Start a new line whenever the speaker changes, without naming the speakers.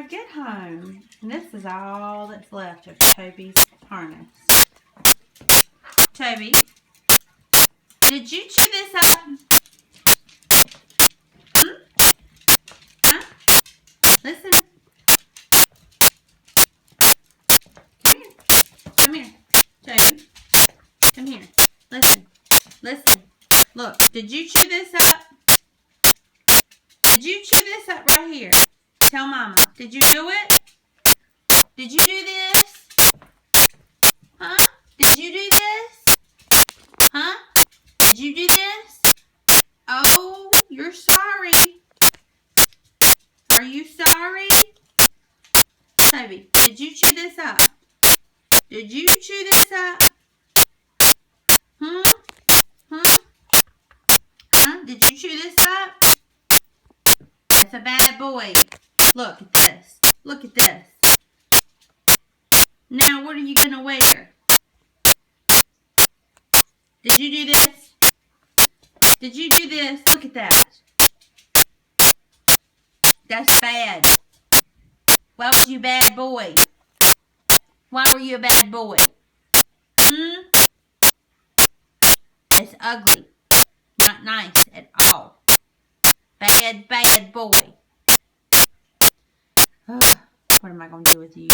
get home. And this is all that's left of Toby's harness. Toby, did you chew this up? Huh? Listen. Come here. Toby. Come here. Listen. Listen. Look, did you chew this up? Did you chew this up right here? Tell Mama. Did you do it? Did you do this? Huh? Did you do this? Huh? Did you do this? Oh, you're sorry. Are you sorry? Toby, did you chew this up? Did you chew this up? Huh? Did you chew this up? That's a bad boy. Look at this. Look at this. Now what are you going to wear? Did you do this? Did you do this? Look at that. That's bad. Why was you a bad boy? Why were you a bad boy? It's ugly. Not nice at all. Bad, bad boy. Ugh, what am I going to do with you?